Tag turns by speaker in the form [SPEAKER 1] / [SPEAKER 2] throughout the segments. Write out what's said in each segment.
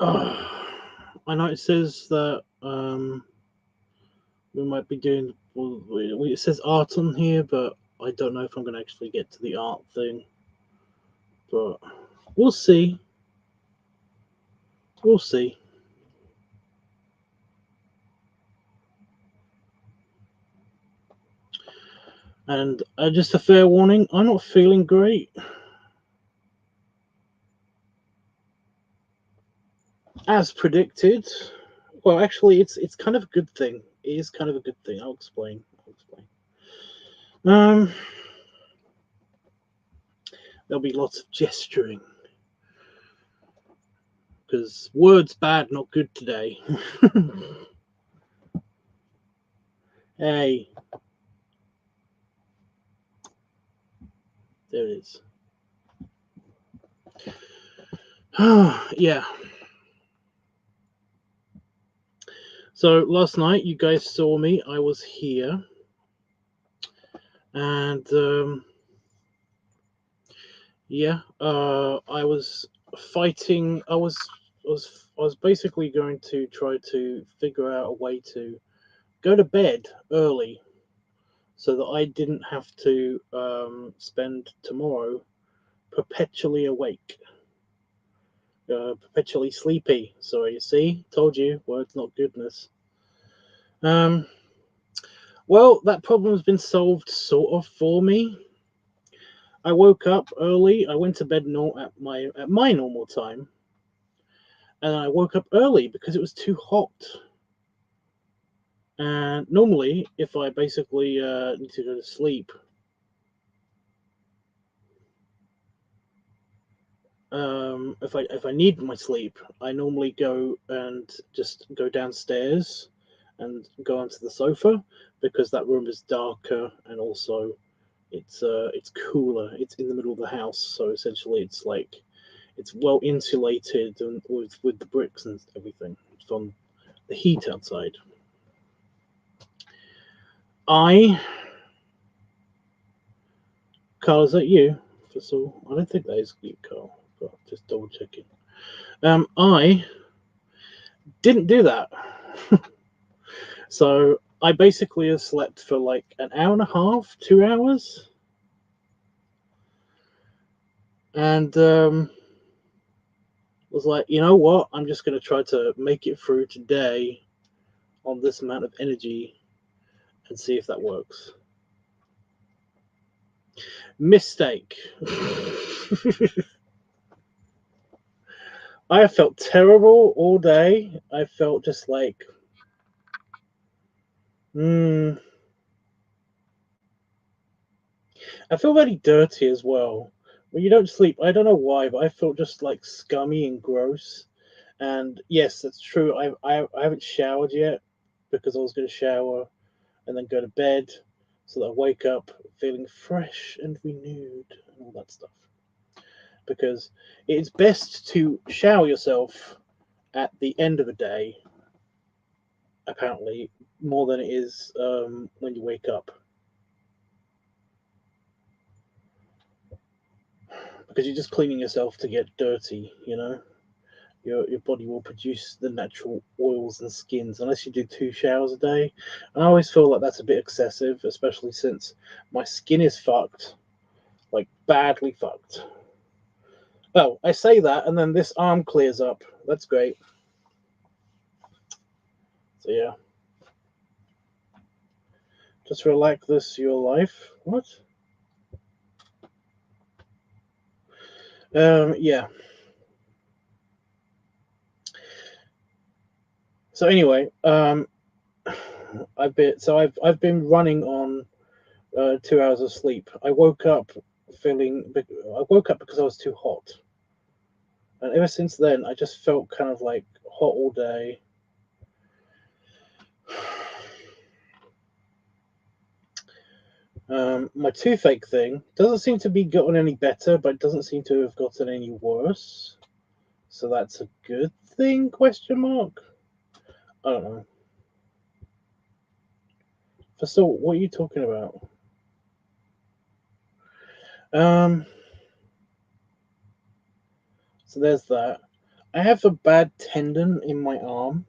[SPEAKER 1] I know it says that we might be doing. Well, it says art on here, but I don't know if I'm going to actually get to the art thing. But we'll see. We'll see. And just a fair warning, I'm not feeling great. As predicted. Well, actually, it's kind of a good thing. It is kind of a good thing. I'll explain. Um, there'll be lots of gesturing because words bad, not good today. Hey, there it is. Yeah. So last night you guys saw me. I was here, and yeah, I was fighting. I was basically going to try to figure out a way to go to bed early so that I didn't have to spend tomorrow perpetually awake, perpetually sleepy. So you see, told you, words not goodness. Um, well, that problem has been solved sort of for me. I woke up early. I went to bed at my normal time, and I woke up early because it was too hot. And normally, if I basically need to go to sleep, if I need my sleep, I normally go and just go downstairs and go onto the sofa because that room is darker and also it's cooler. It's in the middle of the house, so essentially it's like it's well insulated and with the bricks and everything from the heat outside. I Carl, is that you? First of all, I don't think that is you, Carl, but just double checking. I didn't do that. So I basically have slept for like an hour and a half, 2 hours, and was like, you know what? I'm just gonna try to make it through today on this amount of energy and see if that works. Mistake. I have felt terrible all day. I felt just like, hmm. I feel very dirty as well. When you don't sleep, I don't know why, but I feel just like scummy and gross. And yes, that's true. I haven't showered yet because I was going to shower and then go to bed so that I wake up feeling fresh and renewed and all that stuff. Because it's best to shower yourself at the end of a day, apparently, more than it is when you wake up. Because you're just cleaning yourself to get dirty, you know? Your body will produce the natural oils and skins unless you do 2 showers a day. And I always feel like that's a bit excessive, especially since my skin is fucked, like badly fucked. Oh, I say that, and then this arm clears up. That's great. So yeah, just relax this your life. What? Yeah. So anyway, I've been running on 2 hours of sleep. I woke up because I was too hot. And ever since then, I just felt kind of like hot all day. My toothache thing doesn't seem to be gotten any better, but it doesn't seem to have gotten any worse. So that's a good thing? Question mark. I don't know. So what are you talking about? Um. So there's that. I have a bad tendon in my arm.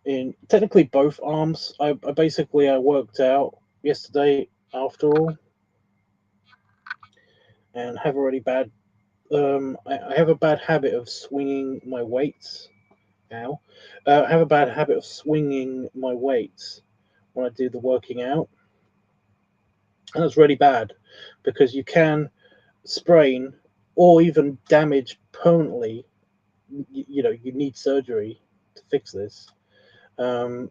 [SPEAKER 1] In technically both arms. I basically I worked out yesterday after all, and have a really bad. I have a bad habit of swinging my weights. Ow. I have a bad habit of swinging my weights when I do the working out, and that's really bad because you can sprain or even damage permanently. You know, you need surgery to fix this. Um,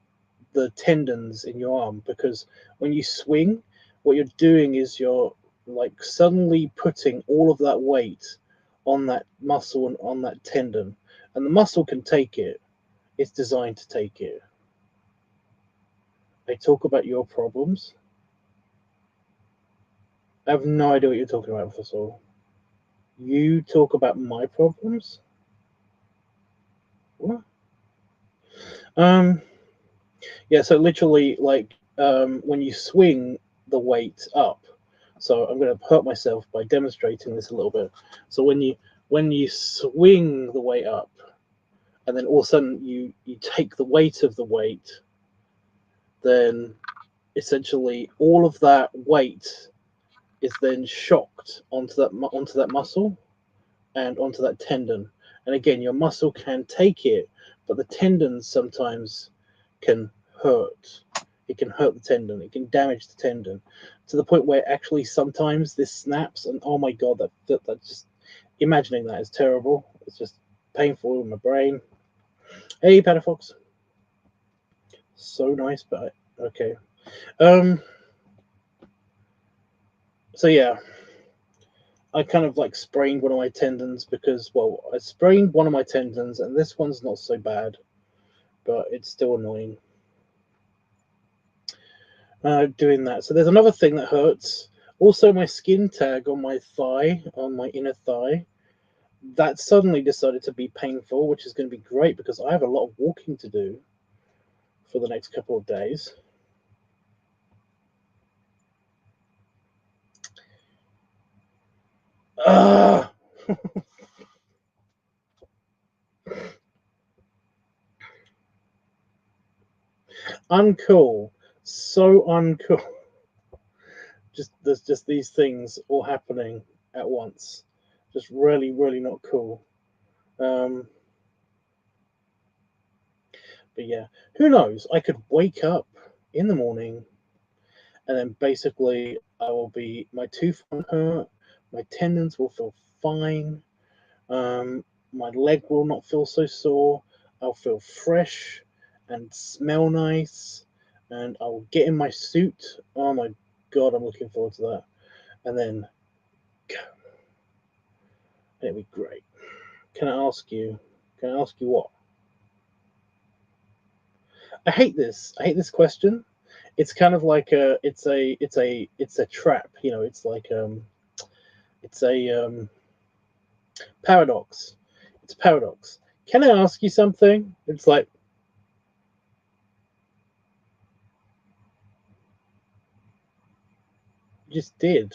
[SPEAKER 1] the tendons in your arm, because when you swing, what you're doing is you're like suddenly putting all of that weight on that muscle and on that tendon, and the muscle can take it. It's designed to take it. They talk about your problems. I have no idea what you're talking about, Professor. You talk about my problems? What? Um, yeah, so literally, like, when you swing the weight up, so I'm going to hurt myself by demonstrating this a little bit. So when you swing the weight up, and then all of a sudden you take the weight of the weight, then essentially all of that weight is then shocked onto that muscle and onto that tendon. And again, your muscle can take it, but the tendons sometimes can hurt. It can hurt the tendon. It can damage the tendon to the point where actually sometimes this snaps. And oh my god, that just imagining that is terrible. It's just painful in my brain. Hey, Patafox. So nice, but okay. So yeah, I kind of like sprained one of my tendons because, well, I sprained one of my tendons, and this one's not so bad, but it's still annoying. Doing that. So there's another thing that hurts. Also, my skin tag on my thigh, on my inner thigh, that suddenly decided to be painful, which is going to be great because I have a lot of walking to do for the next couple of days. Ah! Uncool. So uncool. There's just these things all happening at once. Just really, really not cool. Um, but yeah, who knows? I could wake up in the morning and then basically I will be, my tooth won't hurt, my tendons will feel fine, my leg will not feel so sore, I'll feel fresh and smell nice, and I will get in my suit. Oh my god, I'm looking forward to that. And then go. It'll be great. Can I ask you? Can I ask you what? I hate this. I hate this question. It's kind of like it's a trap. You know, it's a paradox. It's a paradox. Can I ask you something? It's like you just did.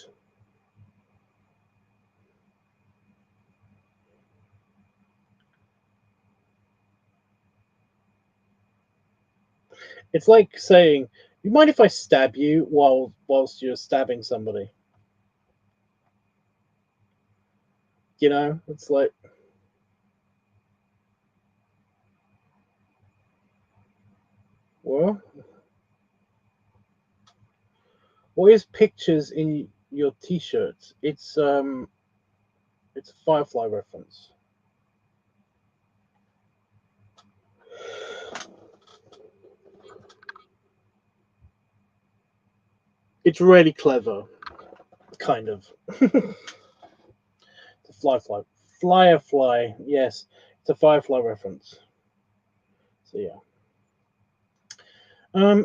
[SPEAKER 1] It's like saying, "You mind if I stab you whilst you're stabbing somebody?" You know, it's like, well, what is pictures in your T-shirt? It's a Firefly reference. It's really clever, kind of. It's a Firefly. Yes, it's a Firefly reference. So yeah.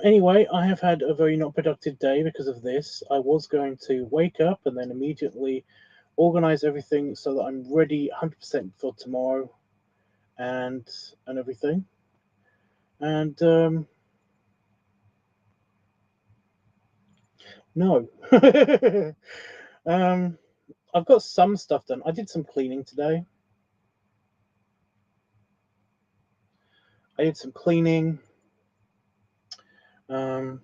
[SPEAKER 1] Anyway, I have had a very not productive day because of this. I was going to wake up and then immediately organize everything so that I'm ready 100% for tomorrow and everything. And no. um, I've got some stuff done. I did some cleaning today. I did some cleaning. I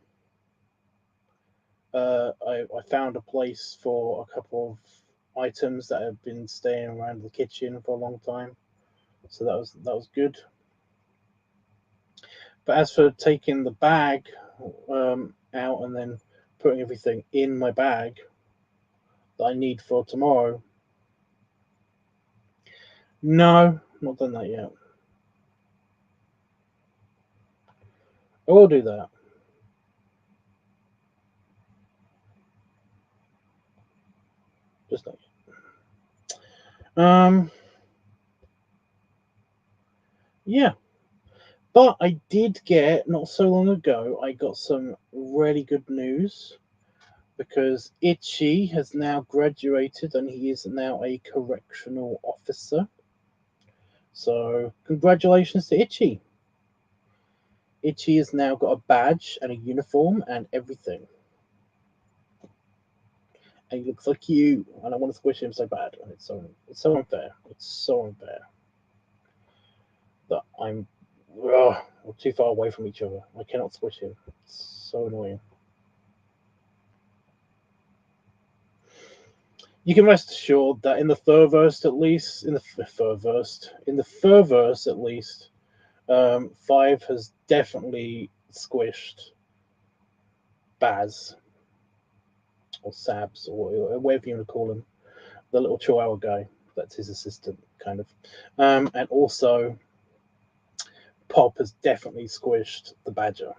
[SPEAKER 1] found a place for a couple of items that have been staying around the kitchen for a long time, so that was good. But as for taking the bag out and then putting everything in my bag that I need for tomorrow, no, not done that yet. I will do that. Just not yet. Yeah. But I did get, not so long ago, I got some really good news because Itchy has now graduated and he is now a correctional officer. So, congratulations to Itchy. Itchy has now got a badge and a uniform and everything. And he looks like you, and I want to squish him so bad. And it's so unfair. It's so unfair that we're too far away from each other. I cannot squish him. It's so annoying. You can rest assured that in the Furverse at least, in the Furverse at least, 5 has definitely squished Baz or Sabs or whatever you want to call him, the little Chihuahua guy. That's his assistant, kind of. And also, Pop has definitely squished the Badger.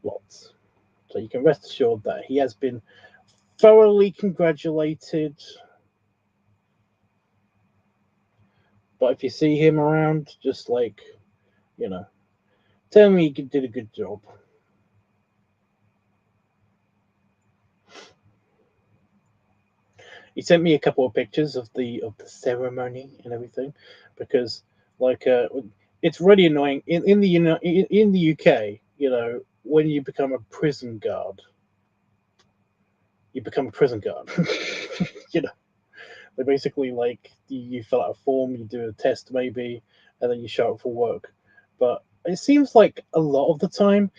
[SPEAKER 1] Lots. So you can rest assured that he has been thoroughly congratulated. But if you see him around, just like, tell me he did a good job. He sent me a couple of pictures of the ceremony and everything, because it's really annoying in the UK. When you become a prison guard, you become a prison guard. They basically you fill out a form, you do a test maybe, and then you show up for work. But it seems like a lot of the time,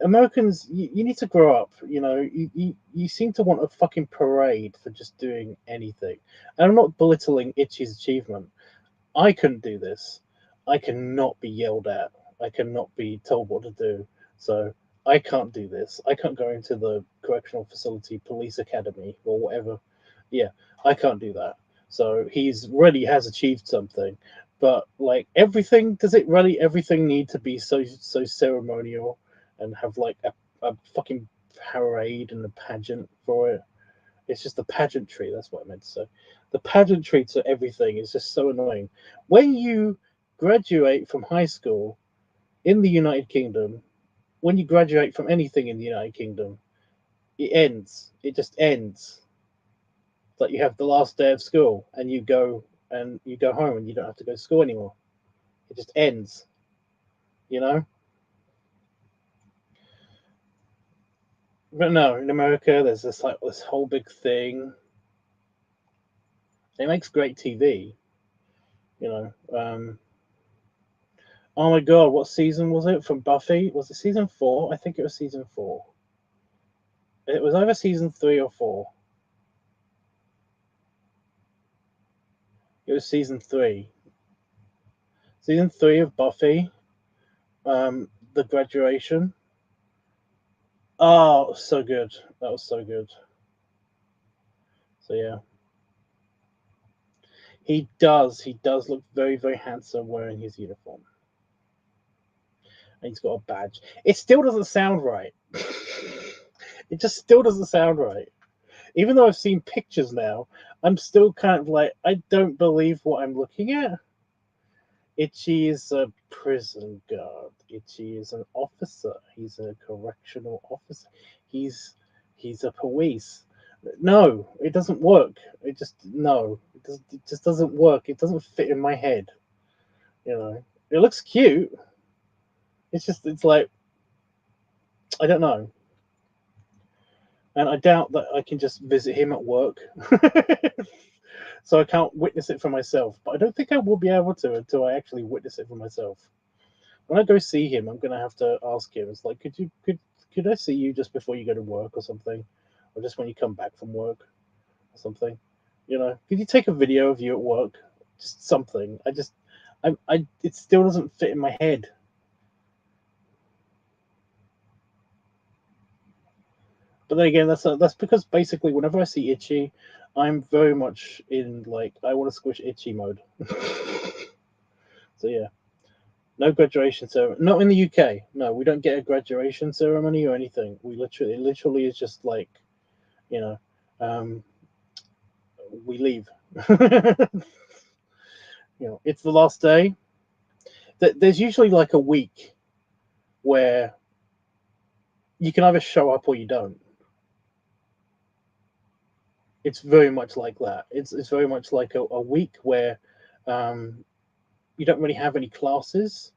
[SPEAKER 1] Americans, you need to grow up. You seem to want a fucking parade for just doing anything. And I'm not belittling Itchy's achievement. I couldn't do this. I cannot be yelled at. I cannot be told what to do. So I can't do this. I can't go into the correctional facility police academy or whatever. Yeah, I can't do that. So he's really has achieved something. But does it really everything need to be so ceremonial and have a fucking parade and a pageant for it? It's just the pageantry. That's what I meant to say. The pageantry to everything is just so annoying. When you graduate from high school in the United Kingdom, when you graduate from anything in the United Kingdom, it ends. It just ends. It's like you have the last day of school and you go home and you don't have to go to school anymore. It just ends. But no, in America, there's this whole big thing. It makes great TV. Oh my god, what season was it from Buffy? Was it season 4? I think it was season 4. It was either season 3 or 4. It was season 3. Season 3 of Buffy. The graduation. Oh, so good. That was so good. So yeah. He does look very, very handsome wearing his uniform. And he's got a badge. It still doesn't sound right. It just still doesn't sound right. Even though I've seen pictures now, I'm still kind of like, I don't believe what I'm looking at. Itchy is a prison guard. Itchy is an officer. He's a correctional officer. He's a police. No, it doesn't work. It just doesn't work. It doesn't fit in my head. It looks cute. It's like, I don't know. And I doubt that I can just visit him at work. So I can't witness it for myself. But I don't think I will be able to until I actually witness it for myself. when I go see him, I'm gonna have to ask him. It's like, could I see you just before you go to work or something, or just when you come back from work or something? You know, could you take a video of you at work? Just something. It still doesn't fit in my head. But then again, that's because basically whenever I see Itchy, I'm very much in like I want to squish Itchy mode. So yeah, no graduation ceremony. Not in the UK. No, we don't get a graduation ceremony or anything. It literally is just like, you know, um, we leave. You know, it's the last day. There's usually like a week where you can either show up or you don't. It's very much like that. It's very much like a week where um, you don't really have any classes.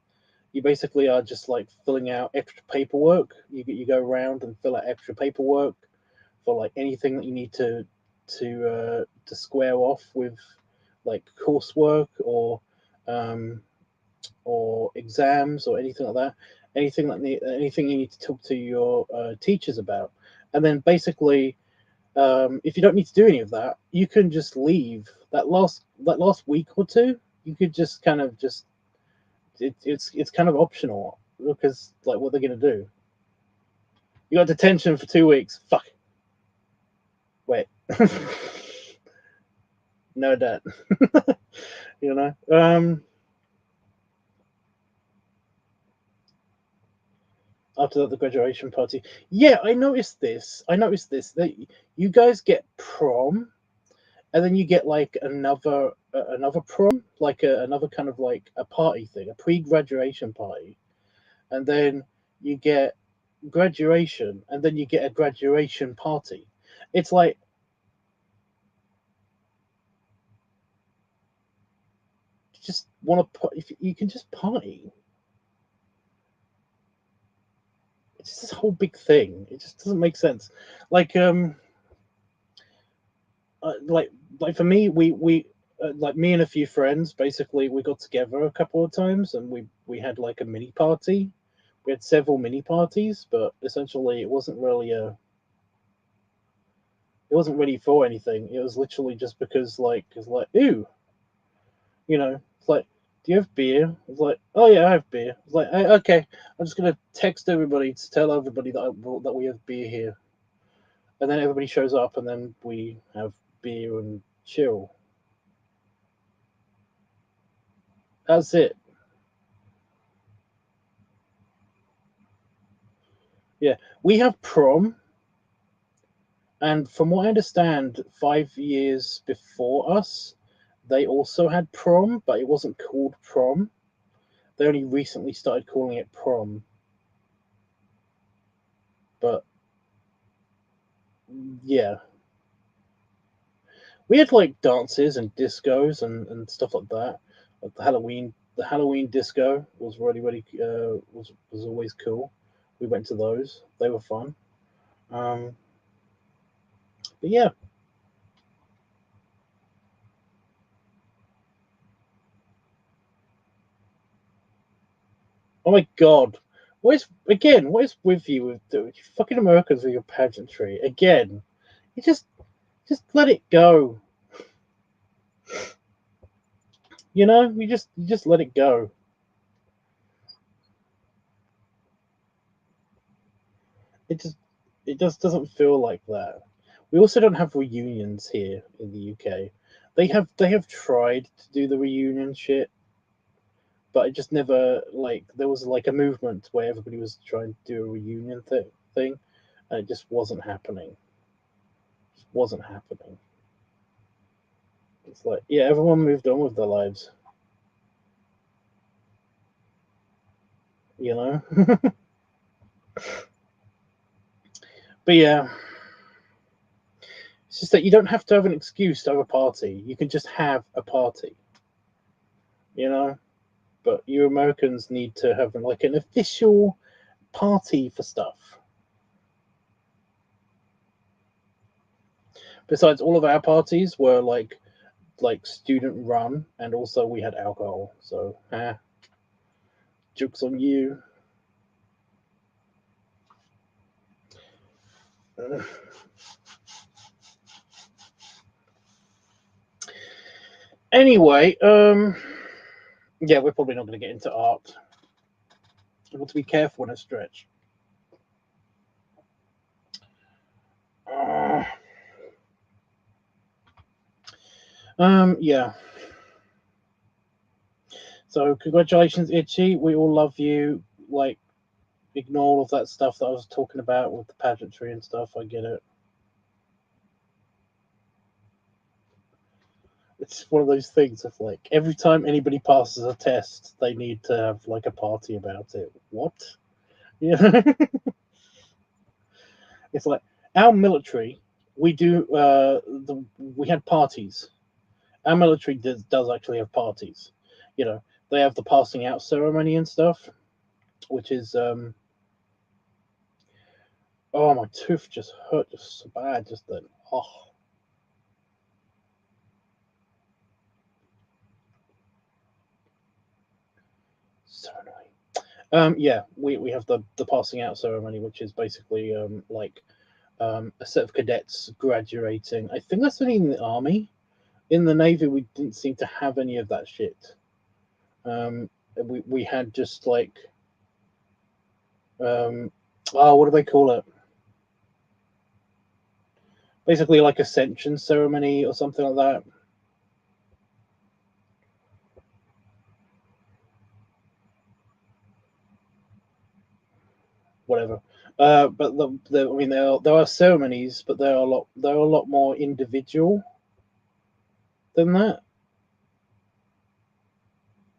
[SPEAKER 1] You basically are just like filling out extra paperwork. You go around and fill out extra paperwork for like anything that you need to square off with like coursework um, or exams or anything like that. Anything you need to talk to your teachers about, and then basically if you don't need to do any of that, you can just leave. That last week or two, you could just kind of just it's kind of optional because like what they're gonna do. You got detention for 2 weeks. Fuck. Wait. No, that. You know. After that, the graduation party. Yeah, I noticed this. That you guys get prom, and then you get like another prom, like another kind of like a party thing, a pre-graduation party, and then you get graduation, and then you get a graduation party. It's like you just want to put if you can just party. It's just this whole big thing. It just doesn't make sense. Like uh, like like for me, we like me and a few friends. Basically, we got together a couple of times, and we had like a mini party. We had several mini parties, but essentially, it wasn't really for anything. It was literally just because like it's like ooh, it's like, do you have beer? It's like, oh yeah, I have beer. It's like, okay, I'm just gonna text everybody to tell everybody that we have beer here, and then everybody shows up, and then we have beer and chill. That's it. Yeah, we have prom, and from what I understand, 5 years before us, they also had prom, but it wasn't called prom. They only recently started calling it prom. But yeah, we had like dances and discos and stuff like that. Like the Halloween disco was was always cool. We went to those; they were fun. Um, but yeah, oh my god, what is with you with the fucking Americans with your pageantry again? You just let it go. You just let it go. It just it just doesn't feel like that. We also don't have reunions here in the UK. They have tried to do the reunion shit, but it just never like there was like a movement where everybody was trying to do a reunion thing, and it just wasn't happening. It just wasn't happening. It's like yeah, everyone moved on with their lives, you know. But yeah, it's just that you don't have to have an excuse to have a party. You can just have a party, you know. But you Americans need to have like an official party for stuff. Besides, all of our parties were like student run, and also we had alcohol. So, Joke's on you. Anyway, yeah, we're probably not going to get into art. I want to be careful when I stretch. Yeah. So congratulations, Itchy. We all love you. Like, ignore all of that stuff that I was talking about with the pageantry and stuff. I get it. It's one of those things of like every time anybody passes a test, they need to have like a party about it. What? Yeah. It's like our military. We do. We had parties. Our military does actually have parties. You know, they have the passing out ceremony and stuff, which is oh, my tooth just hurt just so bad just then. Oh, so annoying. Yeah, we have the passing out ceremony, which is basically like a set of cadets graduating. I think that's only in the army. In the navy, we didn't seem to have any of that shit. We had just like oh, what do they call it? Basically, like ascension ceremony or something like that. Whatever. But I mean, there are ceremonies, but they're a lot more individual than that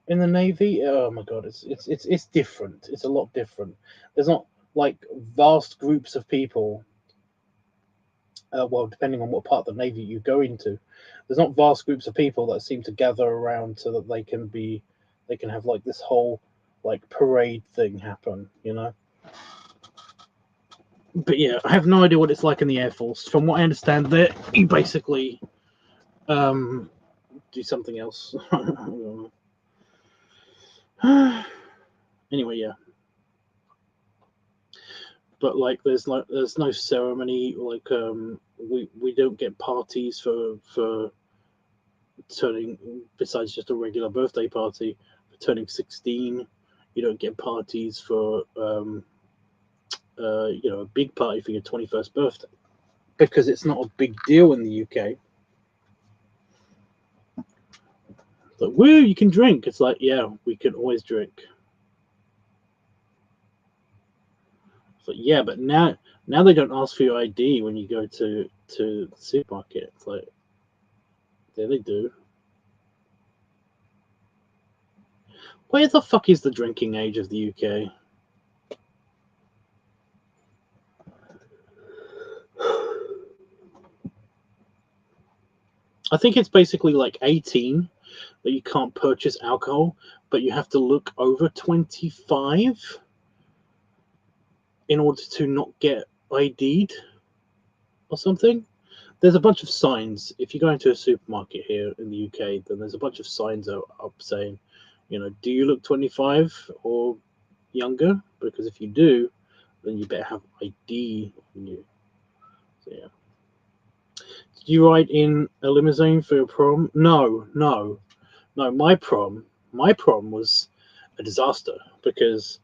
[SPEAKER 1] in the navy. Oh my god, it's different. It's a lot different. There's not like vast groups of people. Well, depending on what part of the navy you go into, there's not vast groups of people that seem to gather around so that they can have like this whole like parade thing happen. You know. But yeah, I have no idea what it's like in the Air Force. From what I understand, there you basically do something else. Anyway, yeah. But like, there's no ceremony. Like, we don't get parties for turning. Besides just a regular birthday party for turning 16, you don't get parties for a big party for your 21st birthday because it's not a big deal in the UK. Like, woo, you can drink. It's like, yeah, we can always drink. It's like, yeah, but now they don't ask for your ID when you go to the supermarket. It's like, yeah, they do. Where the fuck is the drinking age of the UK? I think it's basically like 18 that you can't purchase alcohol, but you have to look over 25 in order to not get ID'd or something. There's a bunch of signs. If you go into a supermarket here in the UK, then there's a bunch of signs up saying, do you look 25 or younger? Because if you do, then you better have ID on you. So yeah. Did you ride in a limousine for your prom? No. My prom was a disaster because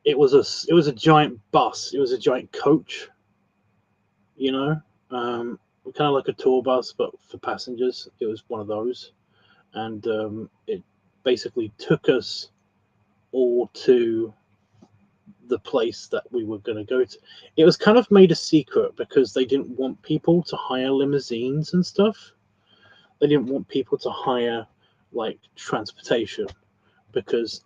[SPEAKER 1] it was a giant bus. It was a giant coach. Kind of like a tour bus, but for passengers. It was one of those, and it basically took us all to the place that we were going to go to. It was kind of made a secret because they didn't want people to hire limousines and stuff. They didn't want people to hire like transportation because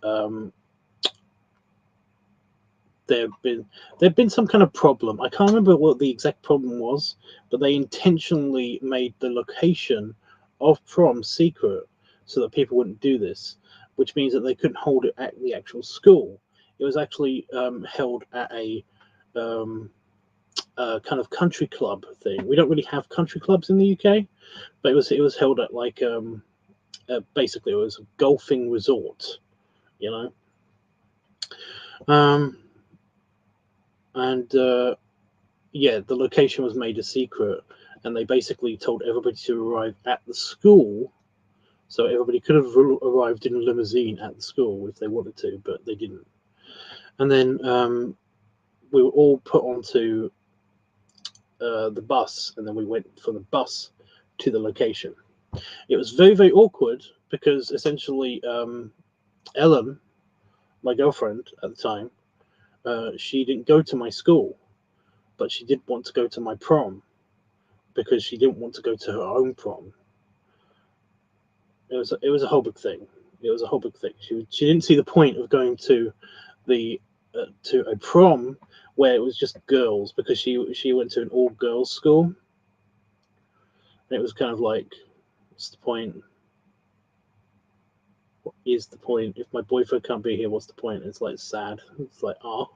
[SPEAKER 1] there'd been some kind of problem. I can't remember what the exact problem was, but they intentionally made the location of prom secret so that people wouldn't do this, which means that they couldn't hold it at the actual school. It was actually held at a kind of country club thing. We don't really have country clubs in the UK, but it was held at like basically it was a golfing resort, you know. And yeah, the location was made a secret, and they basically told everybody to arrive at the school. So everybody could have arrived in a limousine at the school if they wanted to, but they didn't. And then we were all put onto the bus, and then we went from the bus to the location. It was very, very awkward because essentially Ellen, my girlfriend at the time, she didn't go to my school, but she did want to go to my prom because she didn't want to go to her own prom. It was a whole big thing. It was a whole big thing. She didn't see the point of going to the to a prom where it was just girls, because she went to an all girls school, and it was kind of like, what's the point? What is the point? If my boyfriend can't be here, what's the point? It's like sad. It's like, oh.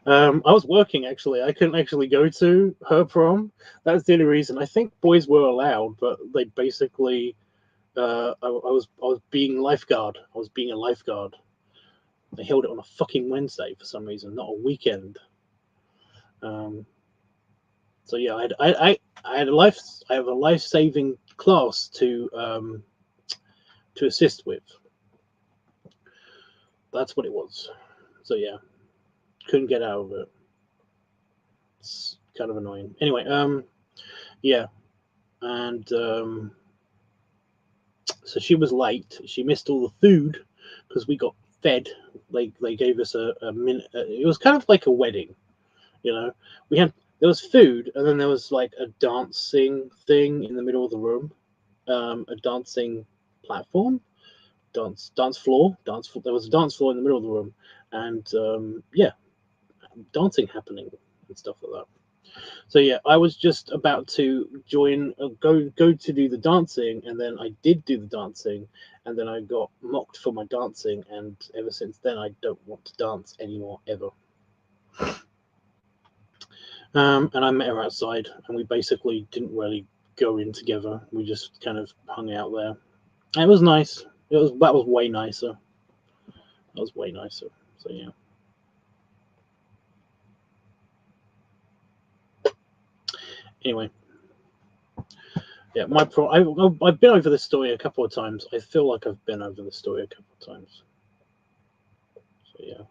[SPEAKER 1] I was working, actually. I couldn't actually go to her prom. That's the only reason. I think boys were allowed, but they basically, I was being lifeguard. I was being a lifeguard. They held it on a fucking Wednesday for some reason, not a weekend. So yeah, I have a life-saving class to assist with. That's what it was. So yeah, couldn't get out of it. It's kind of annoying. Anyway, yeah, and so she was late. She missed all the food because we got fed. They gave us a minute. It was kind of like a wedding, you know. There was food, and then there was like a dancing thing in the middle of the room, a dancing platform, dance floor. There was a dance floor in the middle of the room, and yeah, dancing happening and stuff like that. So yeah, I was just about to join, go to do the dancing, and then I did do the dancing, and then I got mocked for my dancing, and ever since then I don't want to dance anymore ever. And I met her outside, and we basically didn't really go in together. We just kind of hung out there. And it was nice. That was way nicer. That was way nicer. So yeah. Anyway, yeah, I've been over this story a couple of times. I feel like I've been over the story a couple of times. So yeah.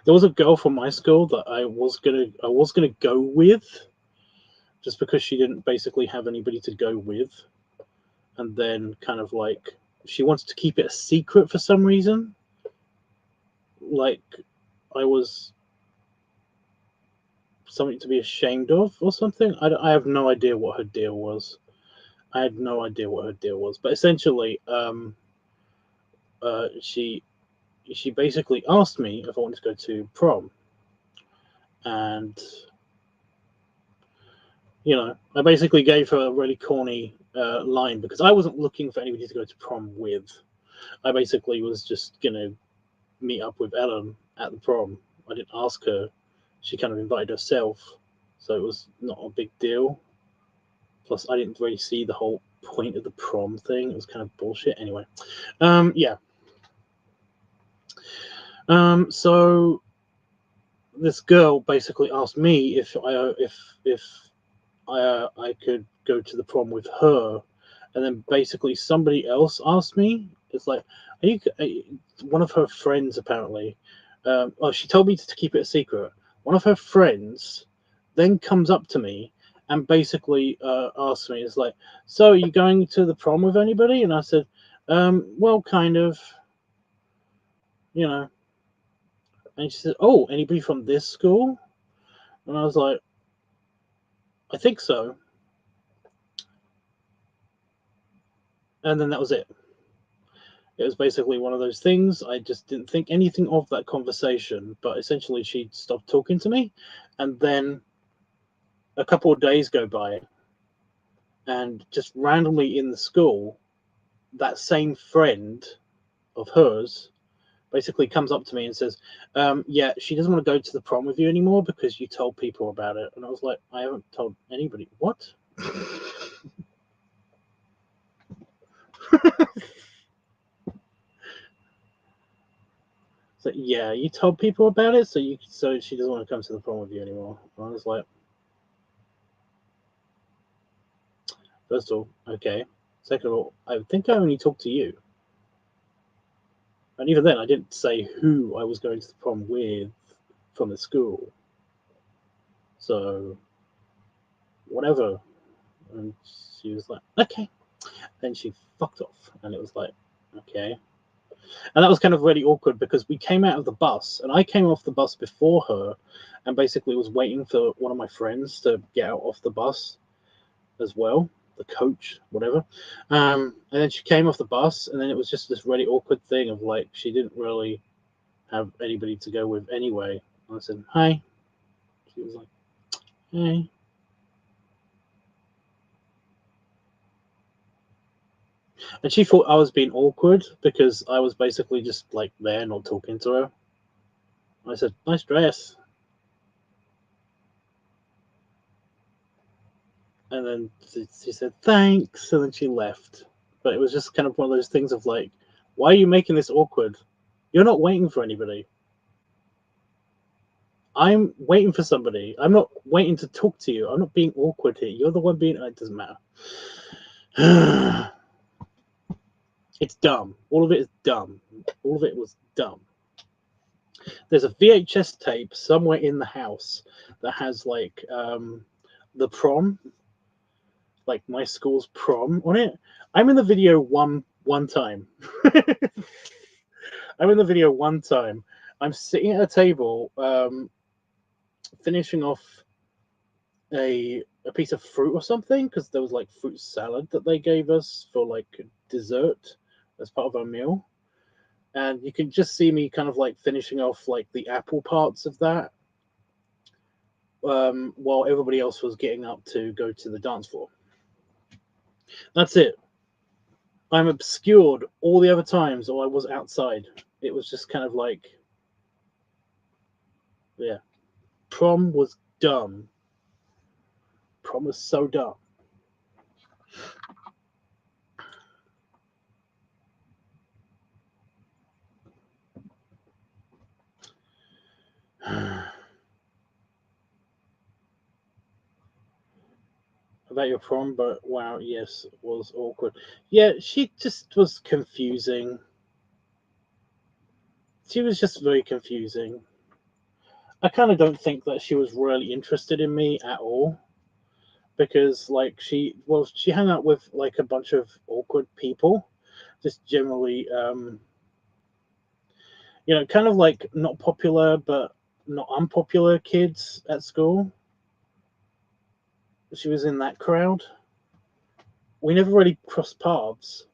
[SPEAKER 1] There was a girl from my school that I was gonna go with, just because she didn't basically have anybody to go with, and then kind of like she wanted to keep it a secret for some reason. Like I was something to be ashamed of or something. I have no idea what her deal was. I had no idea what her deal was, but essentially, she basically asked me if I wanted to go to prom, and you know, I basically gave her a really corny line because I wasn't looking for anybody to go to prom with. I basically was just gonna meet up with Ellen at the prom. I didn't ask her; she kind of invited herself, so it was not a big deal. Plus, I didn't really see the whole point of the prom thing. It was kind of bullshit. Anyway, yeah. So this girl basically asked me if I could go to the prom with her, and then basically somebody else asked me. It's like, one of her friends apparently. She told me to keep it a secret. One of her friends then comes up to me and basically asks me, "It's like, so are you going to the prom with anybody?" And I said, "Well, kind of, you know." And she said, "Oh, anybody from this school?" And I was like, "I think so." And then that was it. It was basically one of those things. I just didn't think anything of that conversation, but essentially she stopped talking to me, and then a couple of days go by, and just randomly in the school, that same friend of hers basically comes up to me and says, yeah, she doesn't want to go to the prom with you anymore because you told people about it. And I was like, I haven't told anybody. What? So yeah, you told people about it, so she doesn't want to come to the prom with you anymore. And I was like, first of all, okay. Second of all, I think I only talked to you. And even then, I didn't say who I was going to the prom with from the school. So, whatever. And she was like, okay. Then she fucked off. And it was like, okay. And that was kind of really awkward because we came out of the bus, and I came off the bus before her and basically was waiting for one of my friends to get out off the bus as well. The coach, whatever. And then she came off the bus, and then it was just this really awkward thing of like she didn't really have anybody to go with anyway. And I said, hi. She was like, hey. And she thought I was being awkward because I was basically just like there, not talking to her. I said, nice dress. And then she said, thanks. And then she left. But it was just kind of one of those things of like, why are you making this awkward? You're not waiting for anybody. I'm waiting for somebody. I'm not waiting to talk to you. I'm not being awkward here. You're the one being. It doesn't matter. It's dumb. All of it is dumb. All of it was dumb. There's a VHS tape somewhere in the house that has like the prom, like my school's prom on it. I'm in the video one time. I'm in the video one time. I'm sitting at a table, finishing off a piece of fruit or something because there was like fruit salad that they gave us for like dessert as part of our meal, and you can just see me kind of like finishing off like the apple parts of that while everybody else was getting up to go to the dance floor. That's it. I'm obscured all the other times or I was outside. It was just kind of like, yeah, prom was dumb. Prom was so dumb. About your prom, but wow, yes, it was awkward. Yeah, she just was confusing. She was just very confusing. I kind of don't think that she was really interested in me at all because, like, she hung out with like a bunch of awkward people, just generally, kind of like not popular but not unpopular kids at school. She was in that crowd. We never really crossed paths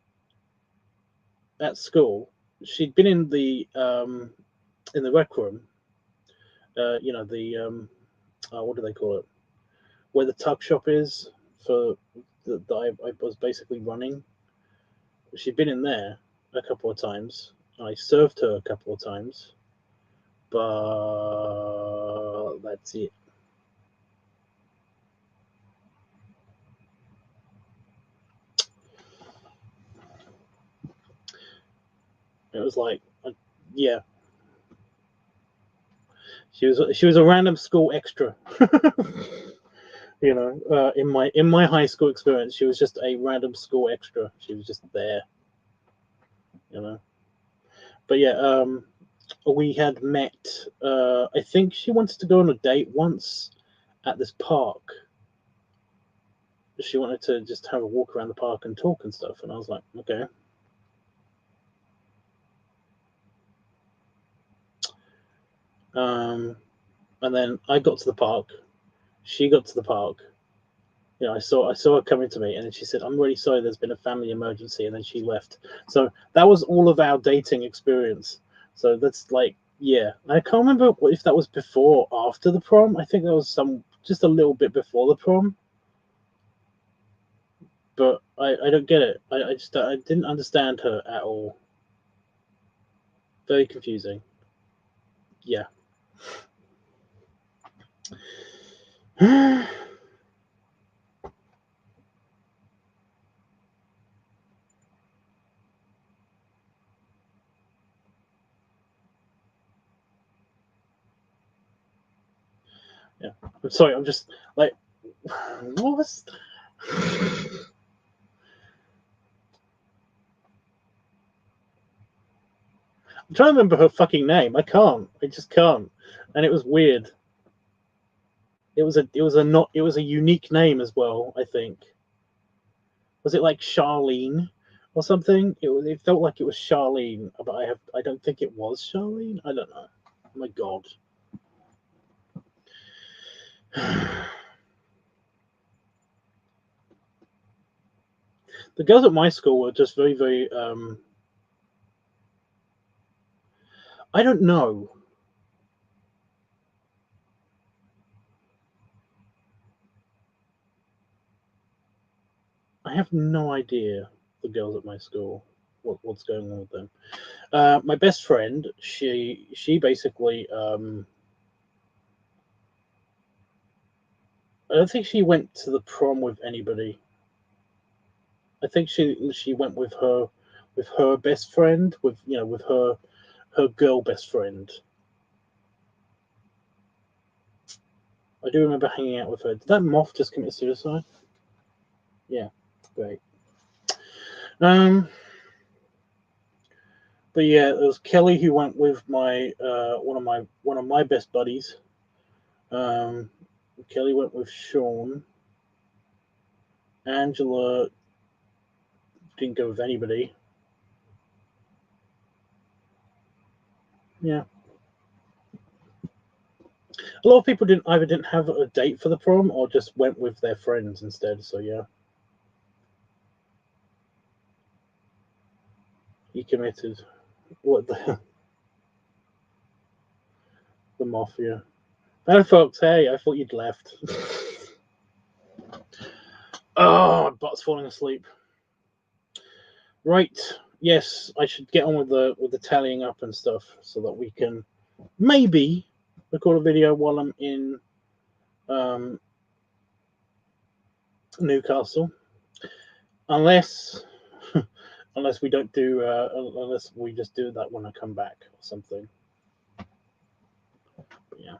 [SPEAKER 1] at school. She'd been in the rec room. What do they call it? Where the tuck shop is for that I was basically running. She'd been in there a couple of times. I served her a couple of times, but that's it. It was like, yeah, she was a random school extra. In my high school experience, she was just a random school extra. She was just there, But yeah, we had met. I think she wanted to go on a date once at this park. She wanted to just have a walk around the park and talk and stuff, and I was like, okay. And then I got to the park. She got to the park. I saw her coming to me, and then she said, "I'm really sorry. There's been a family emergency," and then she left. So that was all of our dating experience. So that's like, yeah. I can't remember if that was before or after the prom. I think that was just a little bit before the prom. but I don't get it. I didn't understand her at all. Very confusing. Yeah. Yeah. I'm sorry. I'm just like, what was? I'm trying to remember her fucking name. I can't. I just can't. And it was weird. It was a unique name as well. I think. Was it like Charlene or something? It felt like it was Charlene, but I don't think it was Charlene. I don't know. Oh my god. The girls at my school were just very, very. I don't know. I have no idea. The girls at my school, what's going on with them. My best friend, she basically. I don't think she went to the prom with anybody. I think she went with her best friend, with her girl best friend. I do remember hanging out with her. Did that moth just commit suicide? Yeah, great. But yeah, it was Kelly who went with my one of my best buddies. Um, Kelly went with Sean. Angela didn't go with anybody. Yeah. A lot of people didn't have a date for the prom or just went with their friends instead. So yeah, he committed. What the mafia? Hello, folks. Hey, I thought you'd left. Oh, my butt's falling asleep. Right. Yes, I should get on with the tallying up and stuff so that we can maybe record a video while I'm in Newcastle, unless unless we don't do unless we just do that when I come back or something. But yeah,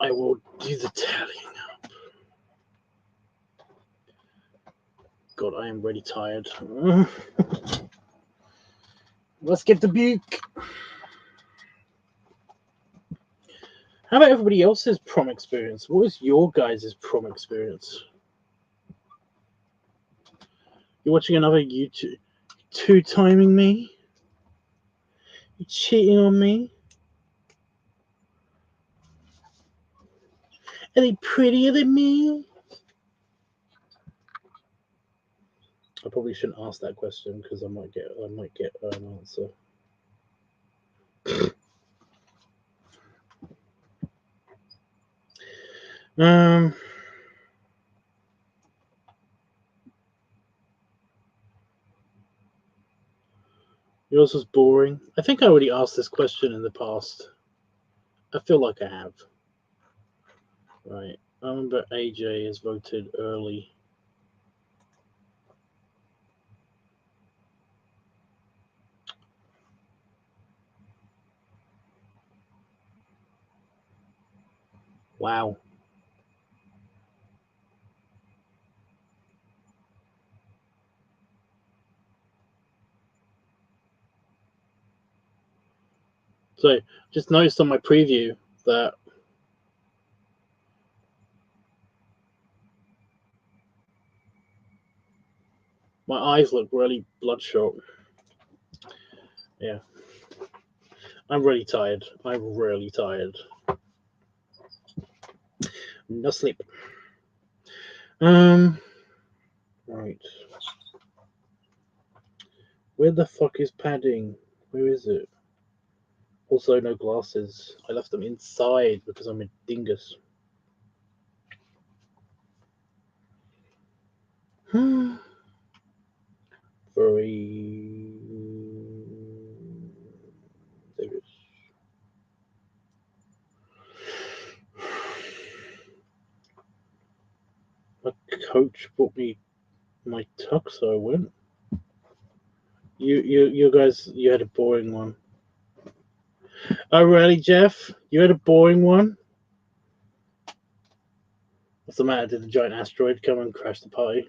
[SPEAKER 1] I will do the tallying up. God, I am really tired. Let's get the buke. How about everybody else's prom experience? What was your guys' prom experience? You're watching another YouTube. Two-timing me? You cheating on me? Are they prettier than me? I probably shouldn't ask that question because I might get an answer. Yours was boring. I think I already asked this question in the past. I feel like I have. Right. I remember AJ has voted early. Wow. So just noticed on my preview that my eyes look really bloodshot. Yeah. I'm really tired. I'm really tired. No sleep. Right. Where the fuck is padding? Where is it? Also, no glasses. I left them inside because I'm a dingus. Very. There it is. My coach bought me my tux, so I went. You guys, you had a boring one. Oh, really, Jeff? You had a boring one? What's the matter? Did the giant asteroid come and crash the party? It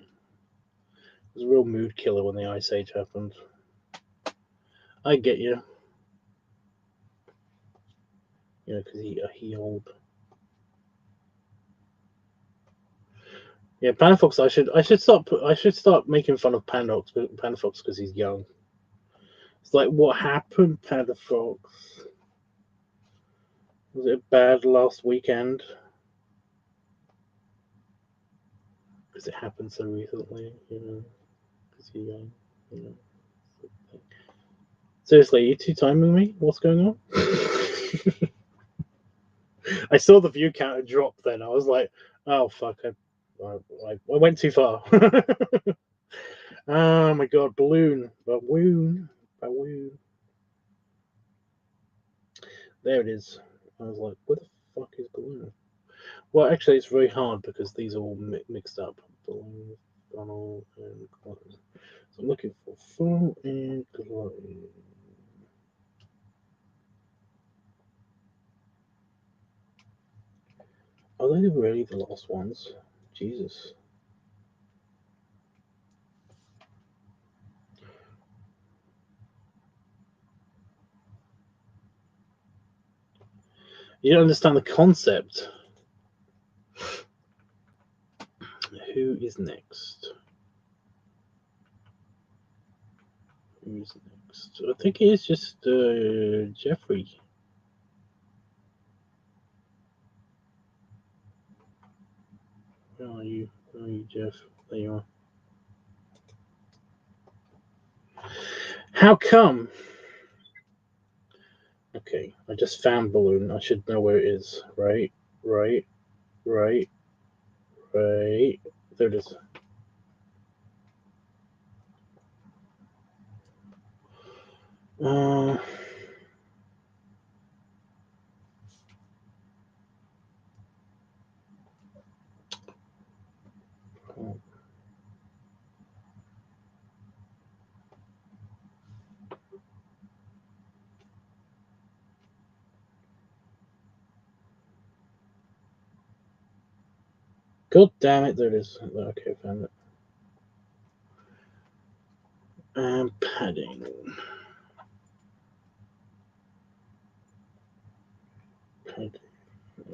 [SPEAKER 1] was a real mood killer when the Ice Age happened. I get you. You know, because he old. Yeah, Panafox. I should start making fun of Panafox because he's young. It's like, what happened, Panafox? Was it bad last weekend? Because it happened so recently, you know. Because he's young, you know. Seriously, are you two timing me? What's going on? I saw the view counter drop. Then I was like, oh fuck, I went too far. Oh my god, balloon. There it is. I was like, where the fuck is balloon? Well, actually, it's very hard because these are all mixed up. Balloon, funnel, and close. So I'm looking for funnel and close. Are they really the last ones? Jesus. You don't understand the concept. Who is next? Who's next? I think it's just Jeffrey. Where are you? Where are you, Jeff? There you are. How come? Okay, I just found balloon. I should know where it is. Right. There it is. Uh, God damn it! There it is. Okay, found it. Padding. Padding.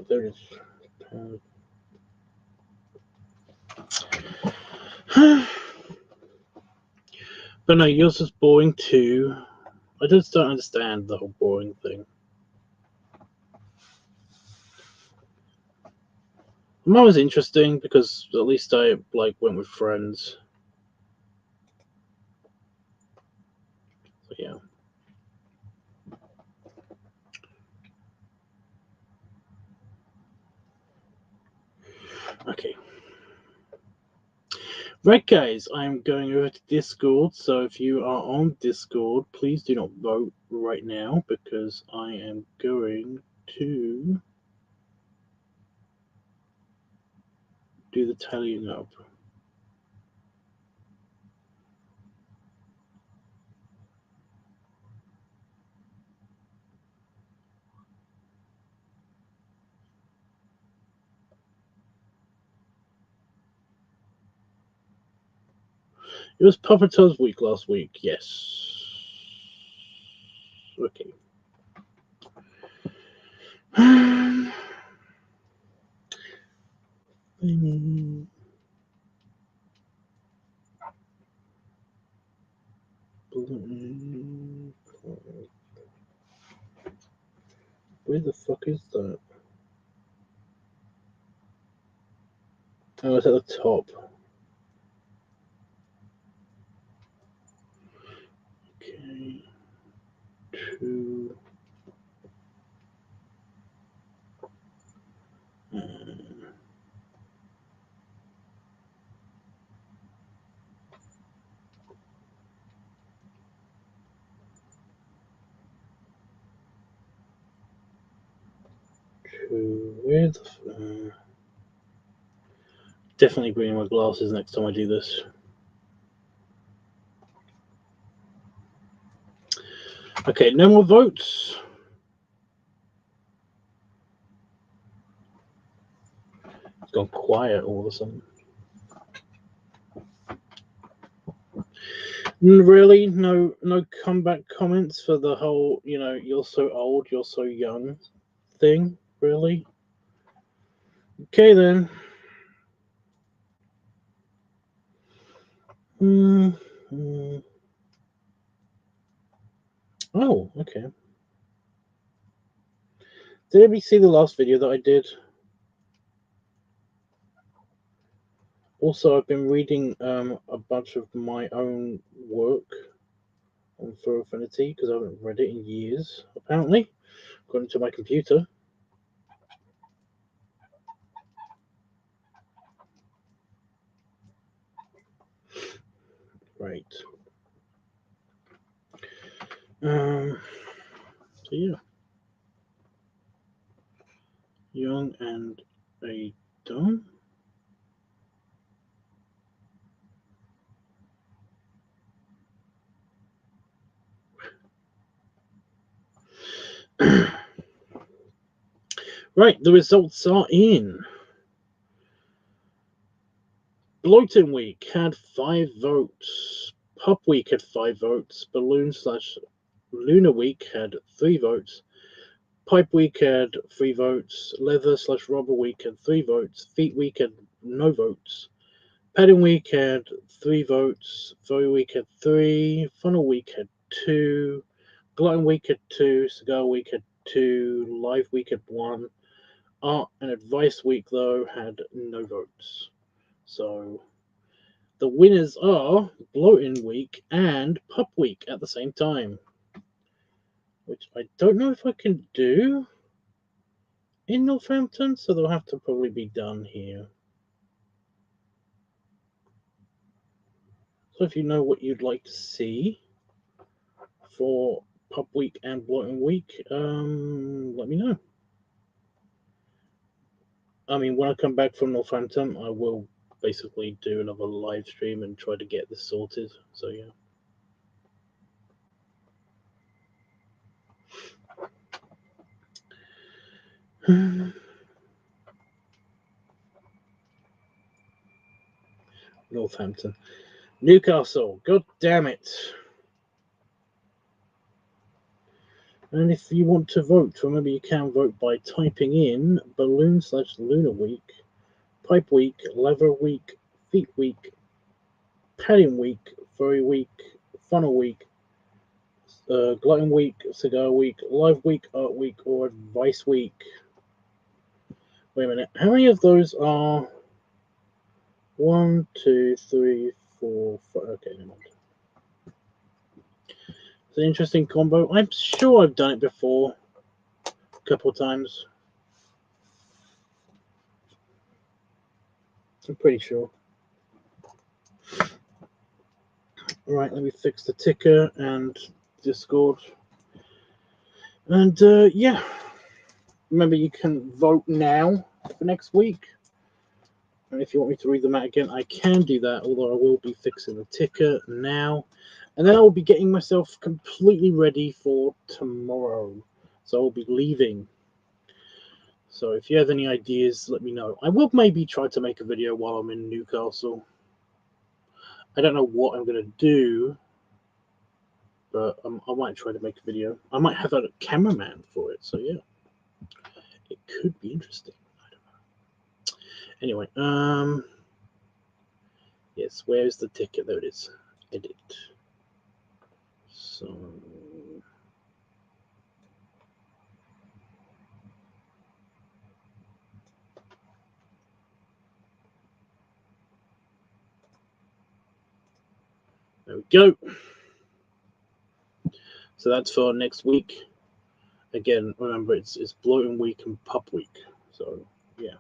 [SPEAKER 1] There it is. But no, yours is boring too. I just don't understand the whole boring thing. Mine was interesting because at least I went with friends. So yeah. Okay. Right, guys, I'm going over to Discord. So if you are on Discord, please do not vote right now because I am going to do the tallying up. It was Puppet's week last week, yes. Okay. Where the fuck is that? Oh, it's at the top. Okay. 2. Where the definitely bringing my glasses next time I do this. Okay, no more votes. It's gone quiet all of a sudden. Really, no comeback comments for the whole, you're so old, you're so young thing. Really? Okay then. Oh, okay. Did anybody see the last video that I did? Also, I've been reading a bunch of my own work on Fur Affinity because I haven't read it in years, apparently, according to my computer. Right. So yeah. Young and a dumb. Right, the results are in. Bloating Week had 5 votes. Pup Week had 5 votes. Balloon/Lunar Week had 3 votes. Pipe Week had 3 votes. Leather/Rubber Week had 3 votes. Feet Week had no votes. Padding Week had 3 votes. Furry Week had 3. Funnel Week had 2. Glutton Week had 2. Cigar Week had 2. Live Week had 1. Art and Advice Week, though, had no votes. So the winners are Bloating Week and Pup Week at the same time, which I don't know if I can do in Northampton, so they'll have to probably be done here. So if you know what you'd like to see for Pup Week and Bloating Week, let me know. I mean, when I come back from Northampton, I will basically do another live stream and try to get this sorted. So yeah. Northampton. Newcastle. God damn it. And if you want to vote, remember you can vote by typing in Balloon/Lunar Week, Pipe Week, Leather Week, Feet Week, Padding Week, Furry Week, Funnel Week, Glutton Week, Cigar Week, Live Week, Art Week, or Advice Week. Wait a minute. How many of those are 1, 2, 3, 4, 5? Okay, never mind. It's an interesting combo. I'm sure I've done it before a couple of times. I'm pretty sure. Right, let me fix the ticker and Discord. And yeah, remember you can vote now for next week. And if you want me to read them out again, I can do that, although I will be fixing the ticker now. And then I will be getting myself completely ready for tomorrow. So I'll be leaving. So if you have any ideas, let me know. I will maybe try to make a video while I'm in Newcastle. I don't know what I'm going to do, but I might try to make a video. I might have a cameraman for it, so yeah. It could be interesting. I don't know. Anyway, yes, where's the ticket? There it is. Edit. So there we go. So that's for next week. Again, remember it's Bloating Week and Pup Week. So yeah.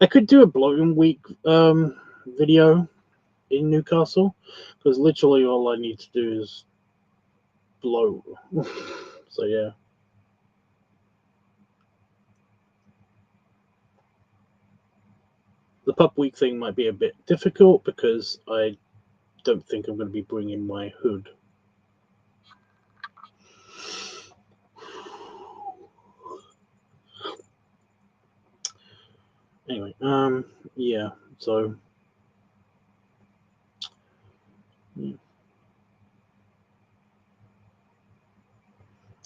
[SPEAKER 1] I could do a Bloating Week video in Newcastle, because literally all I need to do is blow. So yeah. The Pub Week thing might be a bit difficult because I don't think I'm going to be bringing my hood. Anyway, yeah, so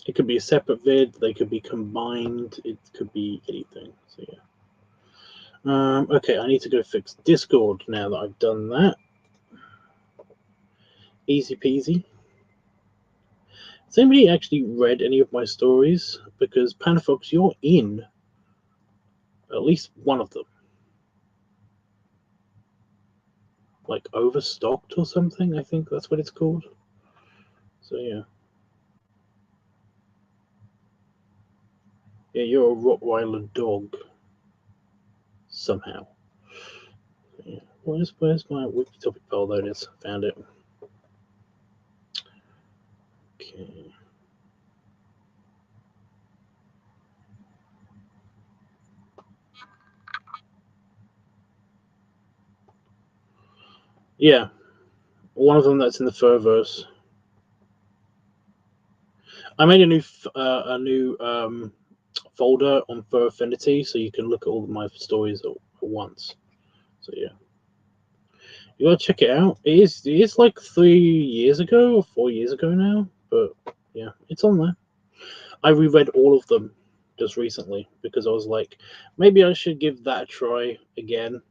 [SPEAKER 1] it could be a separate vid, they could be combined, it could be anything. So yeah. Okay, I need to go fix Discord now that I've done that. Easy peasy. Has anybody actually read any of my stories? Because Panafox, you're in at least one of them. Like Overstocked or something, I think that's what it's called. So yeah. Yeah, you're a Rottweiler dog. Somehow. So, yeah. Where's my wiki topic file? There it is. Found it. Okay. Yeah. One of them that's in the Furverse. I made a new folder on Fur Affinity, so you can look at all of my stories at once. So yeah, you gotta check it out. It is like 3 years ago or 4 years ago now, but yeah, it's on there. I reread all of them just recently because I was like, maybe I should give that a try again,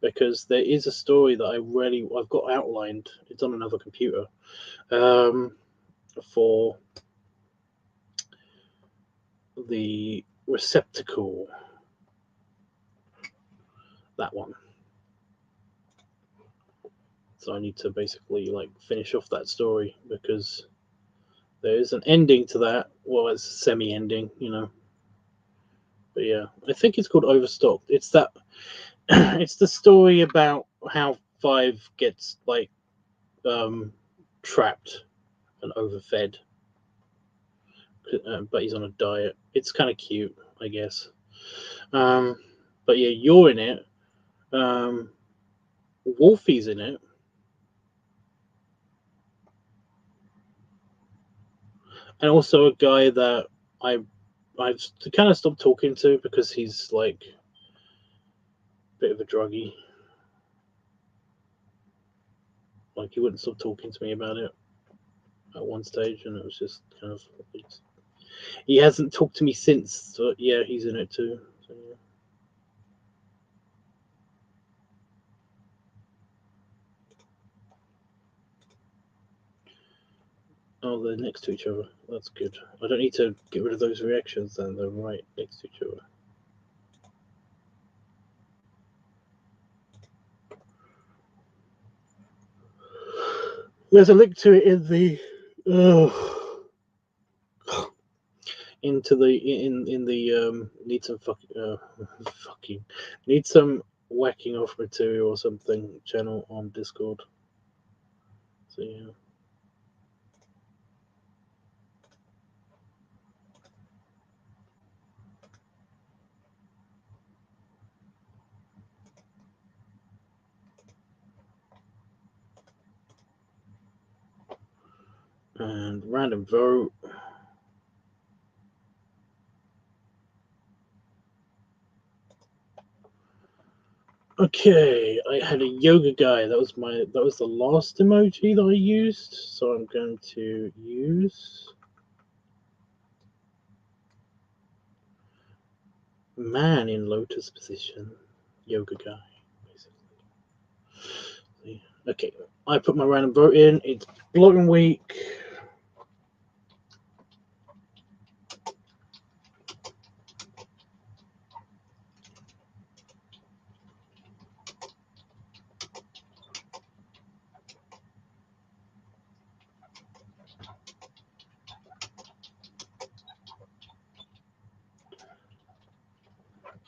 [SPEAKER 1] because there is a story that I've got outlined. It's on another computer. For the receptacle, that one. So I need to basically like finish off that story because there is an ending to that. Well, it's a semi-ending, you know. But yeah, I think it's called Overstocked. It's that. It's the story about how Five gets like trapped and overfed, but he's on a diet. It's kind of cute, I guess. But yeah, you're in it. Wolfie's in it. And also a guy that I've kind of stopped talking to because he's like a bit of a druggie. Like he wouldn't stop talking to me about it at one stage, and it was just kind of. He hasn't talked to me since. So yeah, he's in it too. So, yeah. Oh, they're next to each other. That's good. I don't need to get rid of those reactions then. They're right next to each other. There's a link to it in the need some fucking need some whacking off material or something channel on Discord. So yeah. And random vote. Okay, I had a yoga guy. That was the last emoji that I used. So I'm going to use man in lotus position, yoga guy, basically. Okay, I put my random vote in. It's blogging week.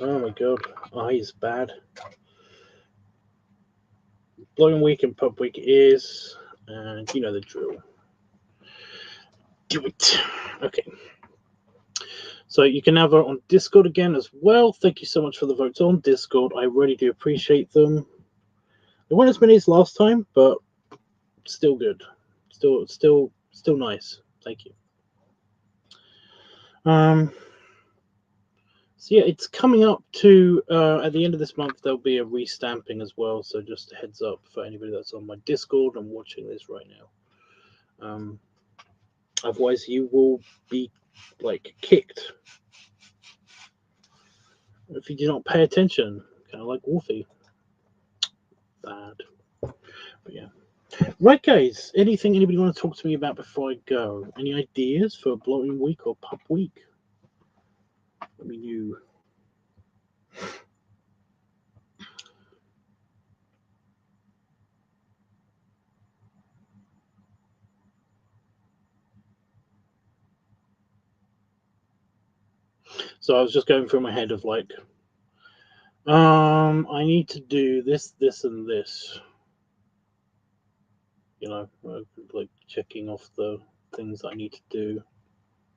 [SPEAKER 1] Oh my god, eyes bad. Blogging week and pub week is, and you know the drill. Do it. Okay. So So you can now vote on Discord again as well. Thank you so much for the votes on Discord. I really do appreciate them. They weren't as many as last time, but still good. Still nice. Thank you. So yeah, it's coming up to at the end of this month. There'll be a restamping as well. So just a heads up for anybody that's on my Discord and watching this right now. Otherwise, you will be like kicked if you do not pay attention. Kind of like Wolfie. Bad. But yeah. Right, guys. Anything anybody want to talk to me about before I go? Any ideas for Bloating Week or Pup Week? Let me know. So I was just going through my head of like, I need to do this, this, and this. You know, like checking off the things I need to do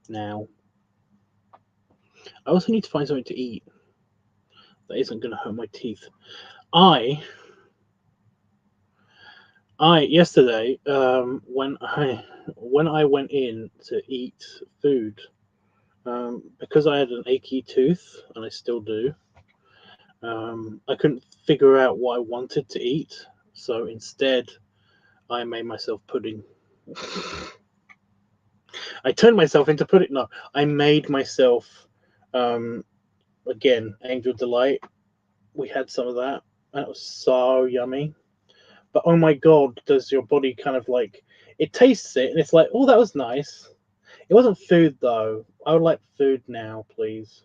[SPEAKER 1] now. I also need to find something to eat that isn't going to hurt my teeth. I yesterday when I went in to eat food, because I had an achy tooth and I still do. I couldn't figure out what I wanted to eat, so instead I made myself pudding. I turned myself into pudding. No, I made myself again Angel Delight. We had some of that. That was so yummy. But oh my god, does your body kind of like it tastes it and it's like, oh, that was nice. It wasn't food though. I would like food now, please,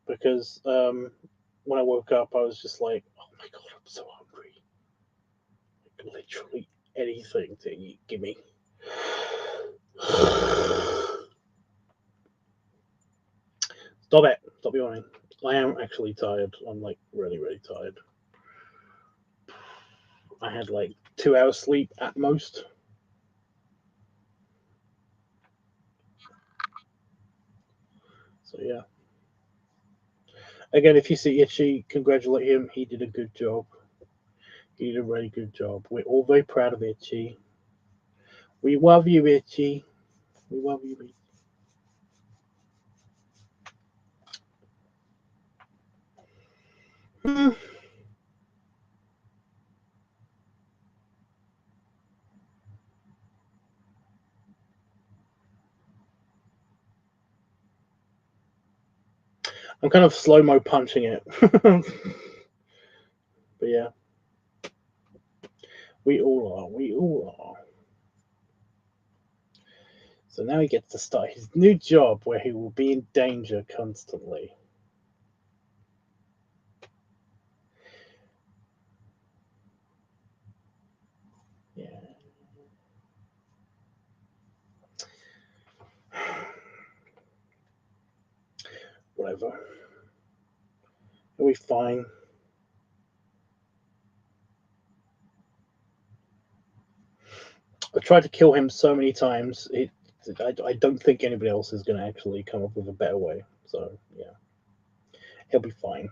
[SPEAKER 1] because when I woke up, I was just like, oh my god, I'm so hungry. Like, literally anything to eat, give me. Stop it. Stop yawning. I am actually tired. I'm like really, really tired. I had like 2 hours sleep at most. So yeah. Again, if you see Itchy, congratulate him. He did a good job. He did a really good job. We're all very proud of Itchy. We love you, Itchy. We love you, Itchy. I'm kind of slow-mo punching it. But yeah. We all are. We all are. So now he gets to start his new job where he will be in danger constantly. Yeah. Whatever. He'll be fine. I tried to kill him so many times. I don't think anybody else is going to actually come up with a better way. So yeah, he'll be fine.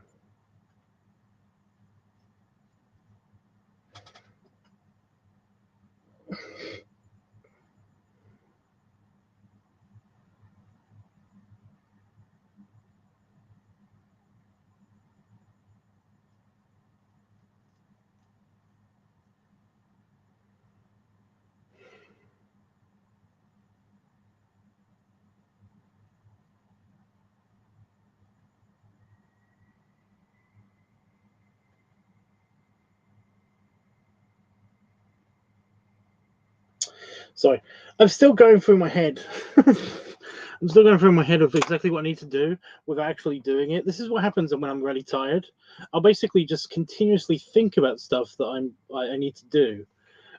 [SPEAKER 1] Sorry, I'm still going through my head. I'm still going through my head of exactly what I need to do without actually doing it. This is what happens when I'm really tired. I'll basically just continuously think about stuff that I need to do,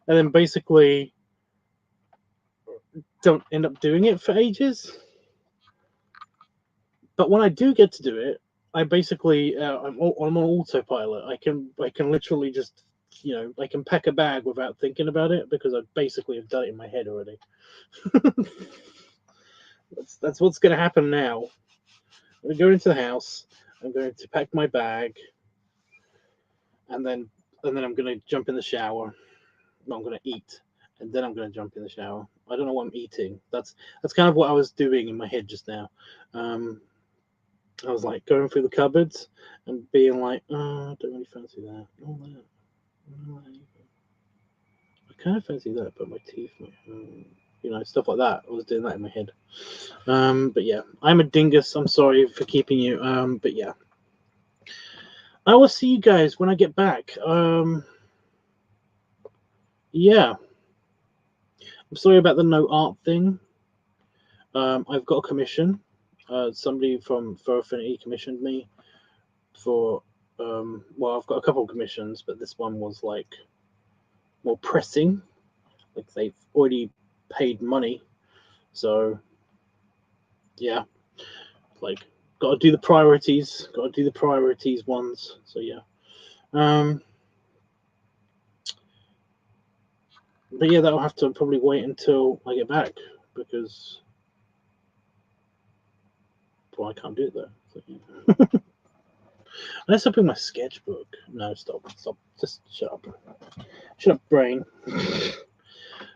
[SPEAKER 1] and then basically don't end up doing it for ages. But when I do get to do it, I basically I'm on autopilot. I can literally just I can pack a bag without thinking about it because I basically have done it in my head already. That's what's going to happen now. I'm going to go into the house. I'm going to pack my bag, and then I'm going to jump in the shower. I'm going to eat, and then I'm going to jump in the shower. I don't know what I'm eating. That's kind of what I was doing in my head just now. I was like going through the cupboards and being like, oh, I don't really fancy that. Oh, that. Oh, that. I kind of fancy that, but my teeth, stuff like that. I was doing that in my head. But yeah, I'm a dingus. I'm sorry for keeping you. But yeah, I will see you guys when I get back. Yeah, I'm sorry about the no art thing. I've got a commission. Somebody from Fur Affinity commissioned me for. Well, I've got a couple of commissions, but this one was like more pressing. Like they've already paid money, so yeah, like got to do the priorities. Got to do the priorities ones. So yeah. But yeah, that'll have to probably wait until I get back because, well, I can't do it though. So, yeah. Unless I bring my sketchbook. No, stop. Just shut up. Shut up, brain.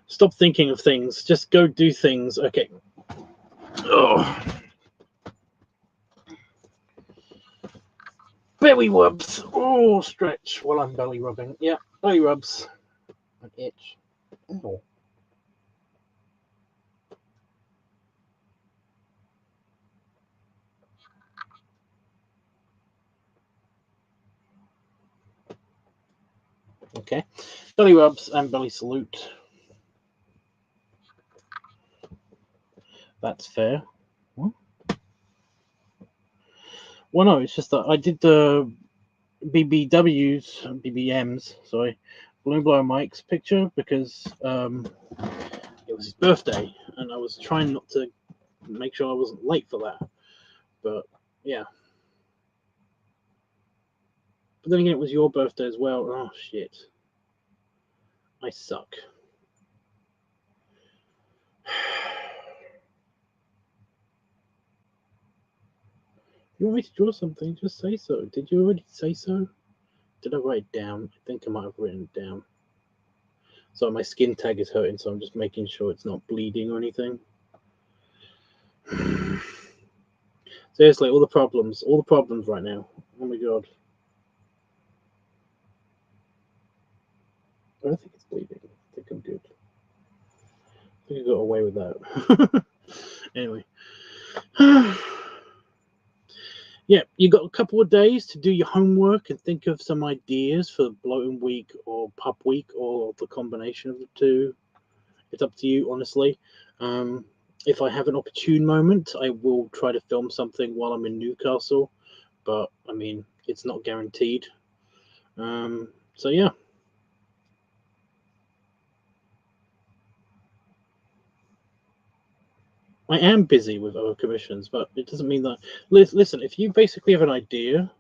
[SPEAKER 1] Stop thinking of things. Just go do things. Okay. Oh. Belly rubs. Oh, stretch while I'm belly rubbing. Yeah, belly rubs. An itch. Oh. Okay. Belly rubs and belly salute. That's fair. What? Well, no, it's just that I did the BBMs, sorry, Balloon Blower Mike's picture because it was his birthday and I was trying not to make sure I wasn't late for that. But yeah. But then again, it was your birthday as well. Oh, shit. I suck. If you want me to draw something, just say so. Did you already say so? Did I write it down? I think I might have written it down. So my skin tag is hurting, so I'm just making sure it's not bleeding or anything. Seriously, all the problems right now. Oh my god. I don't think it's bleeding. I think I'm good. I think I got away with that. Anyway. Yeah, you got a couple of days to do your homework and think of some ideas for bloating week or pup week or the combination of the two. It's up to you, honestly. If I have an opportune moment, I will try to film something while I'm in Newcastle, but I mean, it's not guaranteed. So yeah. I am busy with other commissions, but it doesn't mean that. Listen, if you basically have an idea,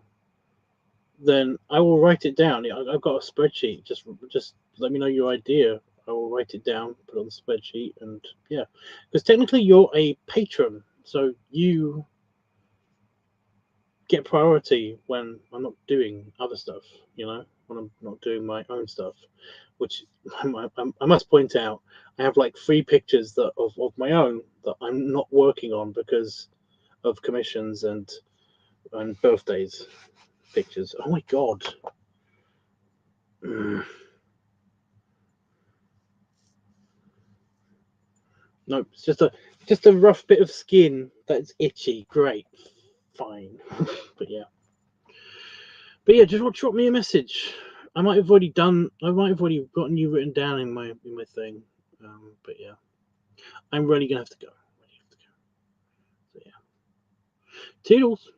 [SPEAKER 1] then I will write it down. I've got a spreadsheet. Just let me know your idea. I will write it down, put it on the spreadsheet, and yeah, because technically you're a patron, so you get priority when I'm not doing other stuff. When I'm not doing my own stuff, which I must point out, I have like 3 pictures of my own that I'm not working on because of commissions and birthdays pictures. Oh my god. Nope, it's just a rough bit of skin that's itchy. Great, fine. But yeah, just drop me a message. I might have already gotten you written down in my thing. But yeah, I'm really gonna have to go. So yeah, toodles.